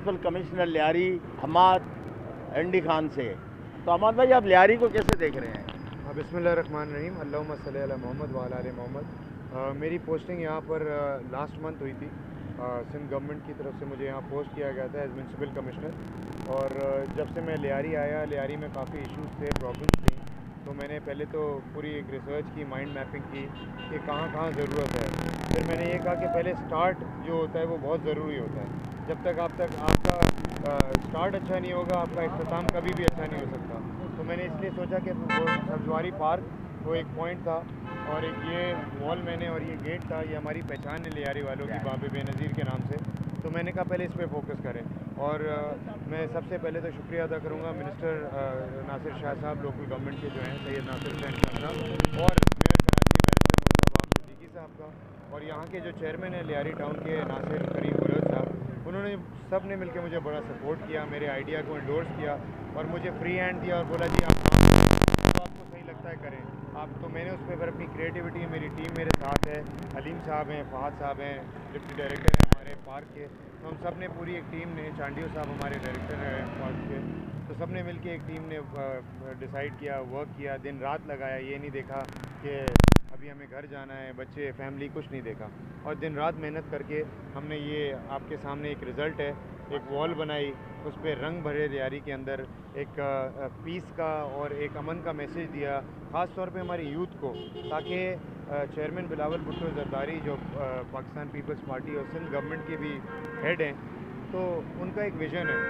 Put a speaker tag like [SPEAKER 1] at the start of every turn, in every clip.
[SPEAKER 1] Municipal commissioner Lyari Hamad एंडी खान से। तो हमाद भाई, आप लियारी को कैसे देख रहे हैं?
[SPEAKER 2] बिस्मिल्लाहिर्रहमानिर्रहीम, अल्लाहुम्मा सल्ली अला मोहम्मद व अला आले मोहम्मद। मेरी पोस्टिंग यहाँ पर लास्ट मंथ हुई थी। सिंध गवर्नमेंट की तरफ से मुझे यहाँ पोस्ट किया गया था एज म्यूनसिपल कमिश्नर। और जब से मैं लियारी आया, लियारी में काफ़ी इश्यूज़ थे, प्रॉब्लम्स थी। तो मैंने पहले तो पूरी एक रिसर्च की, माइंड मैपिंग की कि कहाँ कहाँ ज़रूरत है। फिर मैंने ये कहा कि पहले स्टार्ट जो होता है वो बहुत ज़रूरी होता है। जब तक आपका स्टार्ट अच्छा नहीं होगा, आपका इख्तिताम कभी भी अच्छा नहीं हो सकता। तो मैंने इसलिए सोचा कि वो सब्जवारी पार्क वो एक पॉइंट था, और एक ये वॉल मैंने और ये गेट था, ये हमारी पहचान है लियारी वालों की बाबे बेनज़ीर के नाम से। तो मैंने कहा पहले इस पर फोकस करें। और मैं सबसे पहले तो शुक्रिया अदा करूँगा मिनिस्टर नासिर शाह साहब, लोकल गवर्नमेंट के जो हैं सैयद नासिर हुसैन खान साहब, और मेयर कराची बैरिस्टर मुर्तज़ा सिद्दीकी साहब का, और यहाँ के जो चेयरमैन हैं लियारी टाउन के नासिर करीम बलोच साहब, उन्होंने सब ने मिलकर मुझे बड़ा सपोर्ट किया, मेरे आइडिया को एंडोर्स किया और मुझे फ्री हैंड दिया और बोला जी आप आपको सही लगता है करें आप। तो मैंने उस पर अपनी क्रिएटिविटी, मेरी टीम मेरे साथ है, हलीम साहब हैं, फहद साहब हैं, डिप्टी डायरेक्टर हैं हमारे पार्क के। तो हम सब ने पूरी एक टीम ने, चांडियो साहब हमारे डायरेक्टर हैं पार्क के, तो सब ने मिल के एक टीम ने डिसाइड किया, वर्क किया, दिन रात लगाया। ये नहीं देखा कि अभी हमें घर जाना है, बच्चे फैमिली, कुछ नहीं देखा। और दिन रात मेहनत करके हमने ये आपके सामने एक रिज़ल्ट है, एक वॉल बनाई, उस पर रंग भरे लियारी के अंदर एक पीस का और एक अमन का मैसेज दिया, ख़ास तौर पे हमारी यूथ को, ताकि चेयरमैन बिलावल भुट्टो ज़रदारी जो पाकिस्तान पीपल्स पार्टी और सिंध गवर्नमेंट के भी हेड हैं, तो उनका एक विज़न है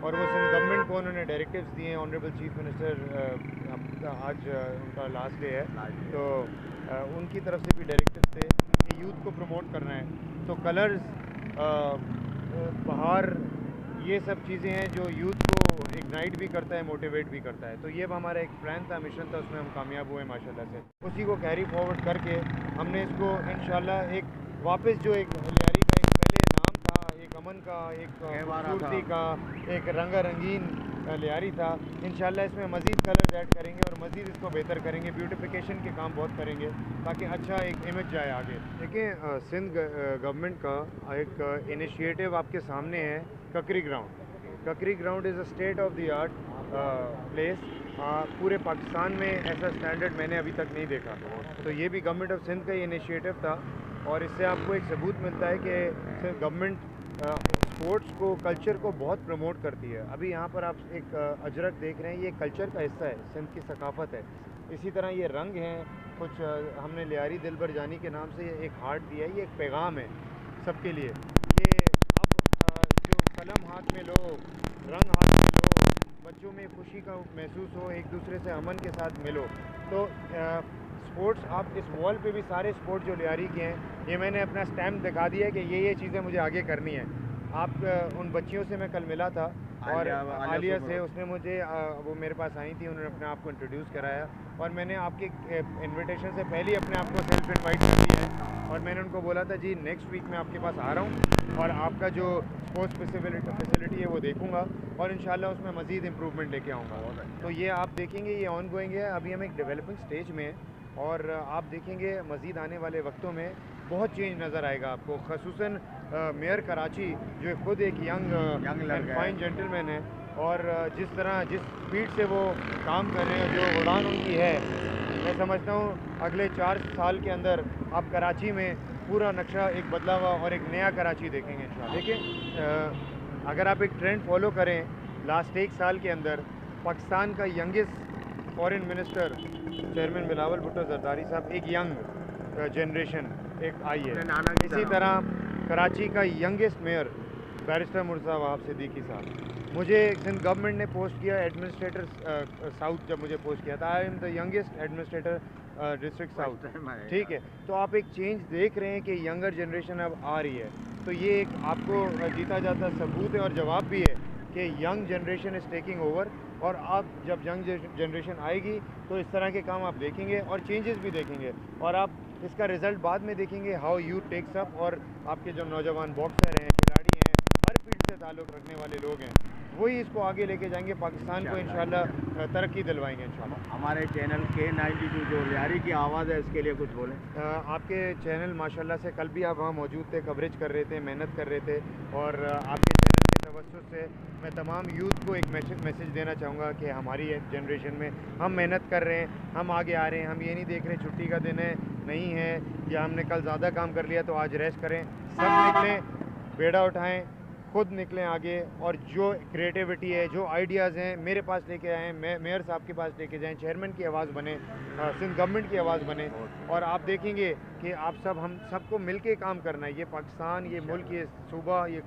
[SPEAKER 2] और वो सिंध गवर्नमेंट को उन्होंने डायरेक्टिव्स दिए हैं। ऑनरेबल चीफ मिनिस्टर आज उनका लास्ट डे है, तो उनकी तरफ से भी डायरेक्टिव्स थे कि यूथ को प्रमोट करना है। तो कलर्स, बहार, ये सब चीज़ें हैं जो यूथ को इग्नाइट भी करता है, मोटिवेट भी करता है। तो ये हमारा एक प्लान था, मिशन था, उसमें हम कामयाब हुए माशाल्लाह से। उसी को कैरी फॉरवर्ड करके हमने इसको इंशाल्लाह एक वापस जो एक लियारी का एक पहले नाम था, एक अमन का, एक खूबसूरती का, एक रंगा रंगीन लियारी था, इंशाल्लाह इसमें मज़ीद कलर्स ऐड करेंगे और मज़ीद इसको बेहतर करेंगे, ब्यूटिफिकेशन के काम बहुत करेंगे ताकि अच्छा एक इमेज जाए आगे। देखिए, सिंध गवर्नमेंट का एक इनिशिएटिव आपके सामने है, ककरी ग्राउंड। ककरी ground is a state of the art place. पूरे पाकिस्तान में ऐसा स्टैंडर्ड मैंने अभी तक नहीं देखा। तो ये भी गवर्नमेंट ऑफ सिंध का ही इनिशिएटिव था, और इससे आपको एक सबूत मिलता है कि सिंध गवर्नमेंट स्पोर्ट्स को, कल्चर को बहुत प्रमोट करती है। अभी यहाँ पर आप एक अजरक देख रहे हैं, ये कल्चर का हिस्सा है, सिंध की सकाफत है। इसी तरह ये रंग हैं कुछ, हमने लियारी दिलबर जानी के नाम से एक हार्ट दिया है, ये एक पैगाम है सबके लिए कि अब जो कलम हाथ में लो, रंग हाथ में लो, बच्चों में खुशी का महसूस हो, एक दूसरे से अमन के साथ मिलो। तो स्पोर्ट्स, आप इस वॉल पे भी सारे स्पोर्ट्स जो लियारी के हैं, ये मैंने अपना स्टैम्प दिखा दिया है कि ये चीज़ें मुझे आगे करनी है। आप उन बच्चियों से मैं कल मिला था और आलिया से, उसने मुझे वो मेरे पास आई थी, उन्होंने अपने आप को इंट्रोड्यूस कराया, और मैंने आपके इनविटेशन से पहले ही अपने आप को सेल्फ इनवाइट कर दिया है। और मैंने उनको बोला था जी नेक्स्ट वीक मैं आपके पास आ रहा हूँ और आपका जो स्पोर्ट्स फैसिलिटी है वो देखूँगा और इंशाल्लाह उसमें मज़ीद इम्प्रूवमेंट लेके आऊँगा। तो ये आप देखेंगे, ये ऑन गोइंग है, अभी हम एक डेवलपिंग स्टेज में हैं, और आप देखेंगे मज़ीद आने वाले वक्तों में बहुत चेंज नज़र आएगा आपको। ख़ुसूसन मेयर कराची जो खुद एक यंग एंड फाइन जेंटलमैन है, और जिस तरह, जिस स्पीड से वो काम कर रहे हैं, जो उड़ान उनकी है, मैं समझता हूँ अगले 4 साल के अंदर आप कराची में पूरा नक्शा एक बदला हुआ और एक नया कराची देखेंगे इंशाल्लाह। देखिए, अगर आप एक ट्रेंड फॉलो करें, लास्ट 1 साल के अंदर पाकिस्तान का youngest foreign minister chairman Bilawal Bhutto Zardari साहब, एक यंग जनरेशन एक आई है। इसी तरह कराची का youngest mayor barrister Murtaza Siddiqui साहब, मुझे सिंध गवर्नमेंट ने पोस्ट किया एडमिनिस्ट्रेटर साउथ, जब मुझे पोस्ट किया था, I am the youngest administrator district south, ठीक है। तो आप एक चेंज देख रहे हैं कि यंगर जनरेशन अब आ रही है, तो ये एक आपको जीता जाता सबूत है और जवाब भी है कि young generation is taking over. और आप जब यंग जनरेशन आएगी तो इस तरह के काम आप देखेंगे और चेंजेस भी देखेंगे, और आप इसका रिज़ल्ट बाद में देखेंगे हाउ यूथ टेक्स अप। और आपके जो नौजवान बॉक्सर हैं, खिलाड़ी हैं, हर फील्ड से ताल्लुक़ रखने वाले लोग हैं, वही इसको आगे लेके जाएंगे, पाकिस्तान को इंशाल्लाह तरक्की दिलवाएंगे इंशाल्लाह।
[SPEAKER 1] हमारे चैनल K92 जो लियारी की आवाज़ है, इसके लिए कुछ बोलें।
[SPEAKER 2] आपके चैनल माशाल्लाह से कल भी आप वहाँ मौजूद थे, कवरेज कर रहे थे, मेहनत कर रहे थे, और आपके चैनल के तवज्जुह سے میں تمام یوتھ کو ایک میسیج دینا چاہوں گا کہ ہماری جنریشن میں ہم محنت کر رہے ہیں, ہم آگے آ رہے ہیں, ہم یہ نہیں دیکھ رہے چھٹی کا دن ہے نہیں ہے, یا ہم نے کل زیادہ کام کر لیا تو آج ریسٹ کریں. سب نکلیں, بیڑا اٹھائیں, خود نکلیں آگے, اور جو کریٹیوٹی ہے, جو آئیڈیاز ہیں میرے پاس لے کے آئیں, میئر صاحب کے پاس لے کے جائیں, چیئرمین کی آواز بنیں, سندھ گورنمنٹ کی آواز بنیں, اور آپ دیکھیں گے کہ آپ سب, ہم سب کو مل کے کام کرنا ہے. یہ پاکستان, یہ ملک, یہ صوبہ, یہ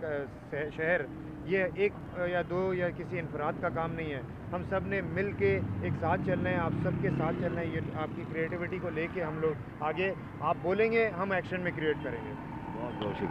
[SPEAKER 2] شہر, یہ ایک یا دو یا کسی انفراد کا کام نہیں ہے. ہم سب نے مل کے ایک ساتھ چلنا ہے, آپ سب کے ساتھ چلنا ہے. یہ آپ کی کریٹیوٹی کو لے کے ہم لوگ آگے, آپ بولیں گے ہم ایکشن میں کریٹ کریں گے.
[SPEAKER 1] بہت بہت